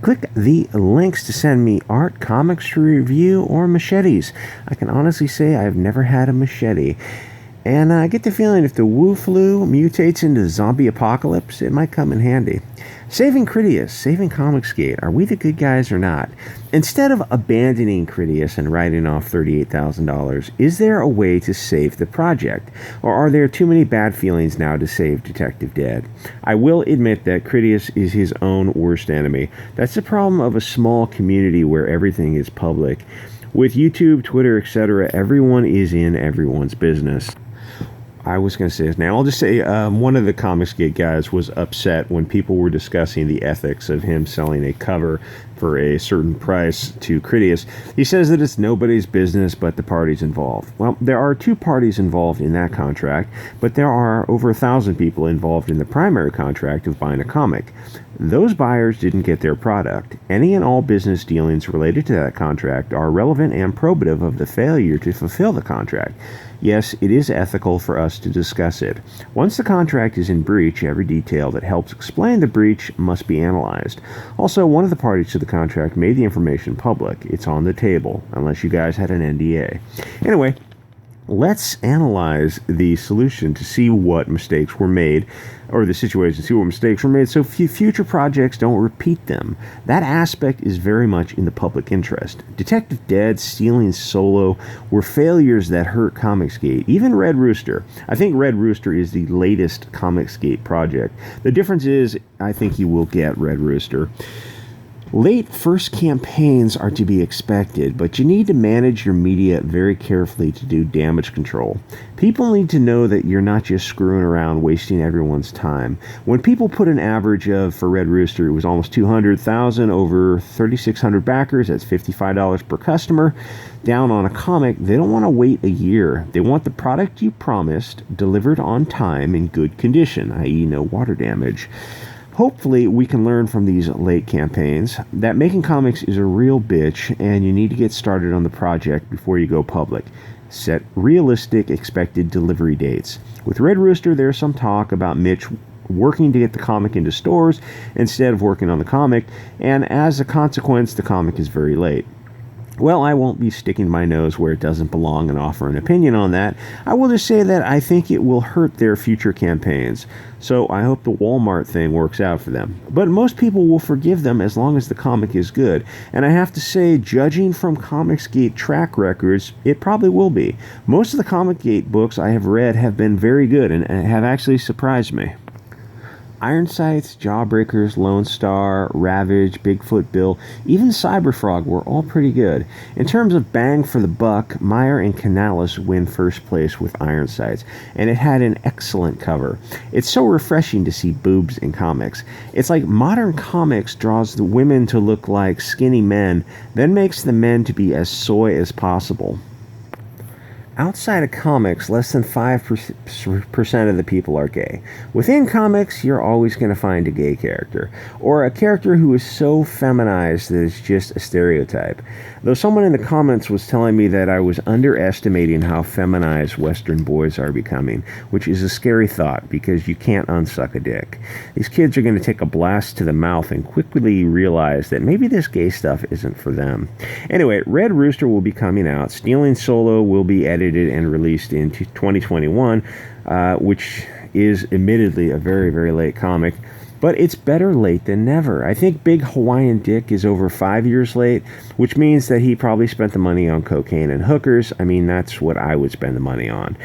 Click the links to send me art, comics to review, or machetes. I can honestly say I've never had a machete. And I get the feeling if the Wu flu mutates into zombie apocalypse, it might come in handy. Saving Critias, saving Comicsgate, are we the good guys or not? Instead of abandoning Critias and writing off $38,000, is there a way to save the project? Or are there too many bad feelings now to save Detective Dead? I will admit that Critias is his own worst enemy. That's the problem of a small community where everything is public. With YouTube, Twitter, etc., everyone is in everyone's business. I was going to say his name. I'll just say one of the Comicsgate guys was upset when people were discussing the ethics of him selling a cover for a certain price to Critias. He says that it's nobody's business but the parties involved. Well, there are two parties involved in that contract, but there are over 1,000 people involved in the primary contract of buying a comic. Those buyers didn't get their product. Any and all business dealings related to that contract are relevant and probative of the failure to fulfill the contract. Yes, it is ethical for us to discuss it. Once the contract is in breach, every detail that helps explain the breach must be analyzed. Also, one of the parties to the contract made the information public. It's on the table, unless you guys had an NDA. Anyway, let's analyze the solution to see what mistakes were made, or the situation, see what mistakes were made so future projects don't repeat them. That aspect is very much in the public interest. Detective Dead, Stealing Solo were failures that hurt Comicsgate. Even Red Rooster. I think Red Rooster is the latest Comicsgate project. The difference is, I think you will get Red Rooster. Late first campaigns are to be expected, but you need to manage your media very carefully to do damage control. People need to know that you're not just screwing around wasting everyone's time. When people put an average of, for Red Rooster, it was almost 200,000 over 3,600 backers, that's $55 per customer, down on a comic, they don't want to wait a year. They want the product you promised delivered on time in good condition, i.e. no water damage. Hopefully, we can learn from these late campaigns that making comics is a real bitch and you need to get started on the project before you go public. Set realistic expected delivery dates. With Red Rooster, there's some talk about Mitch working to get the comic into stores instead of working on the comic, and as a consequence, the comic is very late. Well, I won't be sticking my nose where it doesn't belong and offer an opinion on that. I will just say that I think it will hurt their future campaigns. So I hope the Walmart thing works out for them. But most people will forgive them as long as the comic is good. And I have to say, judging from Comicsgate track records, it probably will be. Most of the Comicsgate books I have read have been very good and have actually surprised me. Ironsights, Jawbreakers, Lone Star, Ravage, Bigfoot Bill, even Cyberfrog were all pretty good. In terms of bang for the buck, Meyer and Canales win first place with Ironsights, and it had an excellent cover. It's so refreshing to see boobs in comics. It's like modern comics draws the women to look like skinny men, then makes the men to be as soy as possible. Outside of comics, less than 5% of the people are gay. Within comics, you're always going to find a gay character, or a character who is so feminized that it's just a stereotype. Though someone in the comments was telling me that I was underestimating how feminized Western boys are becoming, which is a scary thought because you can't unsuck a dick. These kids are going to take a blast to the mouth and quickly realize that maybe this gay stuff isn't for them. Anyway, Red Rooster will be coming out. Stealing Solo will be edited and released in 2021, which is admittedly a very, very late comic. But it's better late than never. I think Big Hawaiian Dick is over 5 years late, which means that he probably spent the money on cocaine and hookers. I mean, that's what I would spend the money on.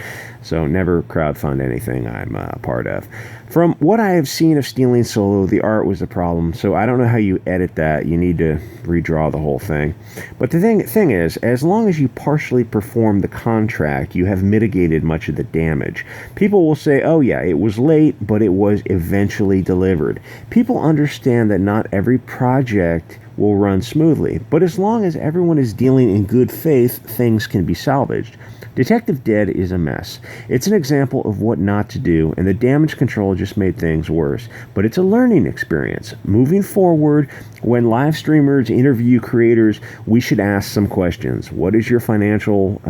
So never crowdfund anything I'm a part of. From what I have seen of Stealing Solo, the art was a problem, so I don't know how you edit that. You need to redraw the whole thing. But the thing is, as long as you partially perform the contract, you have mitigated much of the damage. People will say, oh yeah, it was late, but it was eventually delivered. People understand that not every project will run smoothly, but as long as everyone is dealing in good faith, things can be salvaged. Detective Dead is a mess. It's an example of what not to do, and the damage control just made things worse. But it's a learning experience. Moving forward, when live streamers interview creators, we should ask some questions. What is your financial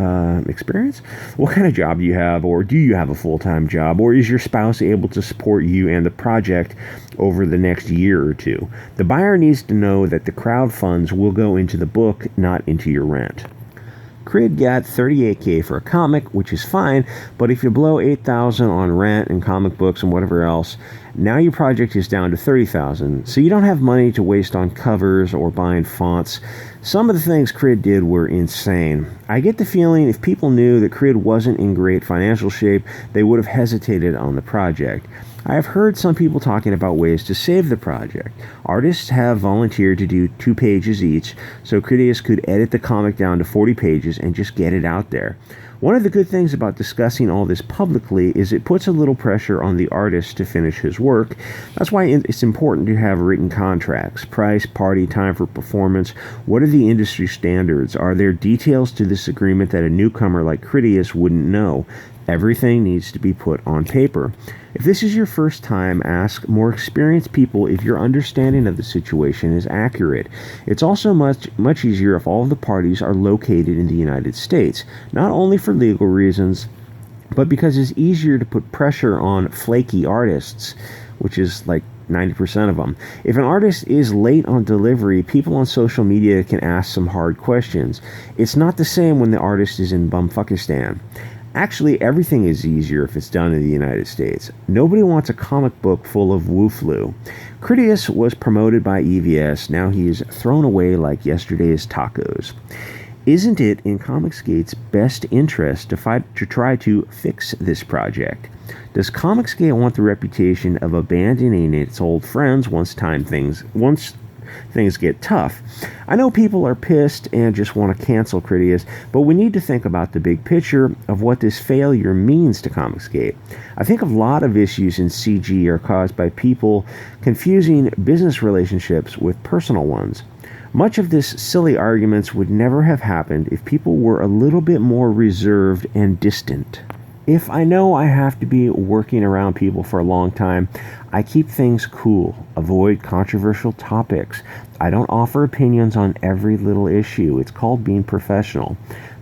experience? What kind of job do you have, or do you have a full-time job, or is your spouse able to support you and the project over the next year or two. The buyer needs to know that the crowd funds will go into the book, not into your rent. Crid got $38K for a comic, which is fine, but if you blow $8,000 on rent and comic books and whatever else, now your project is down to $30,000, so you don't have money to waste on covers or buying fonts. Some of the things Crid did were insane. I get the feeling if people knew that Crid wasn't in great financial shape, they would have hesitated on the project. I have heard some people talking about ways to save the project. Artists have volunteered to do 2 pages each, so Critias could edit the comic down to 40 pages and just get it out there. One of the good things about discussing all this publicly is it puts a little pressure on the artist to finish his work. That's why it's important to have written contracts. Price, party, time for performance. What are the industry standards? Are there details to this agreement that a newcomer like Critias wouldn't know? Everything needs to be put on paper. If this is your first time, ask more experienced people if your understanding of the situation is accurate. It's also much easier if all of the parties are located in the United States, not only for legal reasons, but because it's easier to put pressure on flaky artists, which is like 90% of them. If an artist is late on delivery, people on social media can ask some hard questions. It's not the same when the artist is in Bumfuckistan. Actually, everything is easier if it's done in the United States. Nobody wants a comic book full of woo-flu. Critias was promoted by EVS. Now he is thrown away like yesterday's tacos. Isn't it in Comicsgate's best interest to try to fix this project? Does Comicsgate want the reputation of abandoning its old friends once things get tough? I know people are pissed and just want to cancel Critias, but we need to think about the big picture of what this failure means to Comicsgate. I think a lot of issues in CG are caused by people confusing business relationships with personal ones. Much of this silly arguments would never have happened if people were a little bit more reserved and distant. If I know I have to be working around people for a long time, I keep things cool, avoid controversial topics. I don't offer opinions on every little issue. It's called being professional.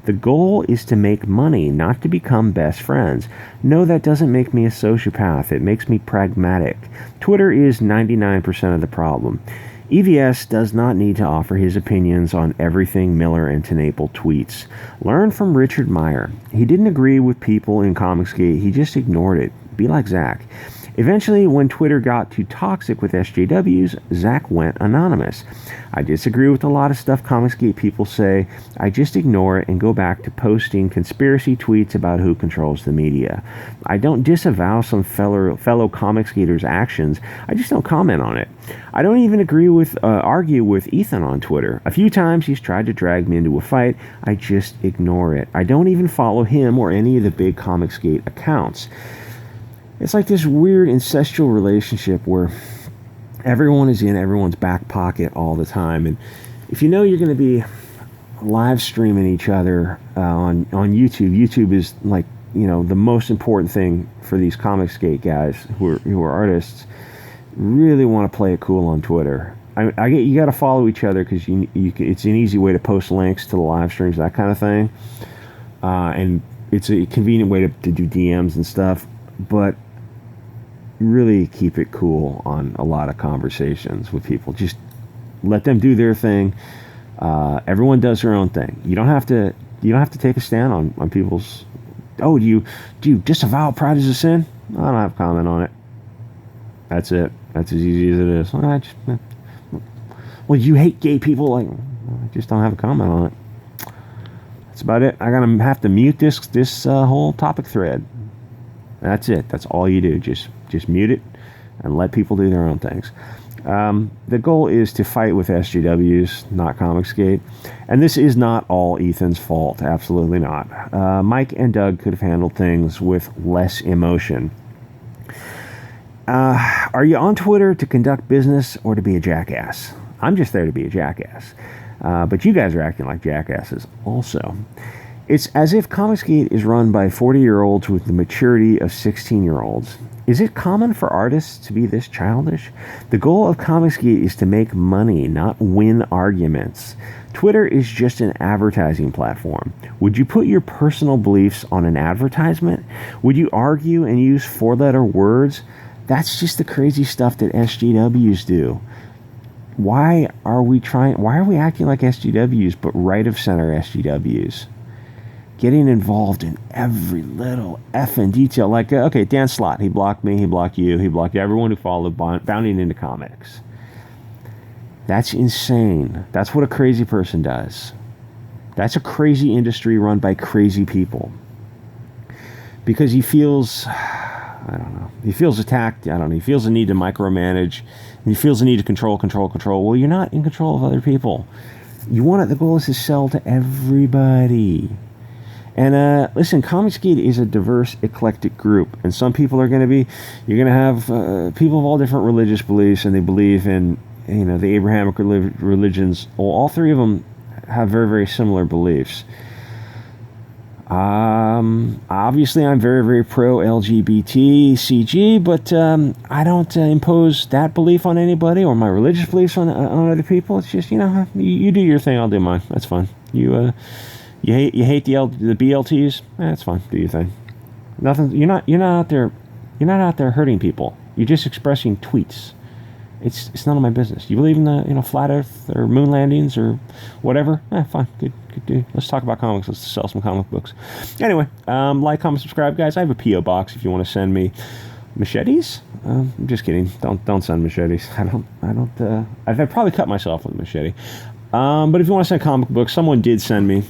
The goal is to make money, not to become best friends. No, that doesn't make me a sociopath. It makes me pragmatic. Twitter is 99% of the problem. EVS does not need to offer his opinions on everything Miller and Tennapel tweets. Learn from Richard Meyer. He didn't agree with people in Comicsgate. He just ignored it. Be like Zach. Eventually, when Twitter got too toxic with SJWs, Zach went anonymous. I disagree with a lot of stuff Comicsgate people say. I just ignore it and go back to posting conspiracy tweets about who controls the media. I don't disavow some fellow Comicsgaters' actions. I just don't comment on it. I don't even argue with Ethan on Twitter. A few times he's tried to drag me into a fight. I just ignore it. I don't even follow him or any of the big Comicsgate accounts. It's like this weird incestual relationship where everyone is in everyone's back pocket all the time. And if you know you're going to be live streaming each other on YouTube, YouTube is like, you know, the most important thing for these Comicsgate guys who are artists. Really want to play it cool on Twitter. I get you got to follow each other because it's an easy way to post links to the live streams, that kind of thing. And it's a convenient way to do DMs and stuff. But really keep it cool on a lot of conversations with people. Just let them do their thing. Everyone does their own thing. You don't have to take a stand on people's. Oh, do you disavow pride as a sin? I don't have a comment on it. That's it. That's as easy as it is. Well, you hate gay people? Like, I just don't have a comment on it. That's about it. I gotta have to mute this whole topic thread. That's it. That's all you do. Just mute it and let people do their own things. The goal is to fight with SJWs, not Comicsgate. And this is not all Ethan's fault. Absolutely not. Mike and Doug could have handled things with less emotion. Are you on Twitter to conduct business or to be a jackass? I'm just there to be a jackass. But you guys are acting like jackasses also. It's as if Comicsgate is run by 40-year-olds with the maturity of 16-year-olds. Is it common for artists to be this childish? The goal of Comicsgate is to make money, not win arguments. Twitter is just an advertising platform. Would you put your personal beliefs on an advertisement? Would you argue and use four-letter words? That's just the crazy stuff that SJWs do. Why are we acting like SJWs, but right of center SJWs? Getting involved in every little effing detail. Like, okay, Dan Slott, he blocked me, he blocked you, he blocked everyone who followed Bounding into Comics. That's insane. That's what a crazy person does. That's a crazy industry run by crazy people. Because he feels, I don't know, he feels attacked, I don't know, he feels the need to micromanage, and he feels the need to control. Well, you're not in control of other people. The goal is to sell to everybody. And listen, Comicsgate is a diverse, eclectic group, and some people are going to be, you're going to have people of all different religious beliefs, and they believe in, the Abrahamic religions. Well, all three of them have very, very similar beliefs. Obviously, I'm very, very pro LGBT CG, but I don't impose that belief on anybody or my religious beliefs on other people. It's just, you do your thing, I'll do mine. That's fine. You hate the BLTs? That's fine. Do your thing. Nothing. You're not out there. You're not out there hurting people. You're just expressing tweets. It's none of my business. You believe in the flat Earth or moon landings or whatever? Fine. Good. Dude. Let's talk about comics. Let's sell some comic books. Anyway, like, comment, subscribe, guys. I have a PO box if you want to send me machetes. I'm just kidding. Don't send machetes. I've probably cut myself with a machete. But if you want to send comic books, someone did send me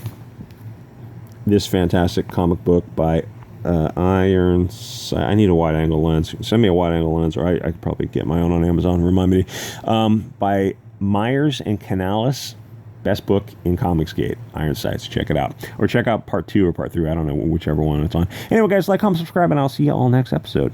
this fantastic comic book by Ironsights. I need a wide-angle lens. Send me a wide-angle lens, or I could probably get my own on Amazon. Remind me. By Myers and Canales. Best book in Comicsgate. Ironsights. Check it out. Or check out part 2 or part 3. I don't know, whichever one it's on. Anyway, guys, like, comment, subscribe, and I'll see you all next episode.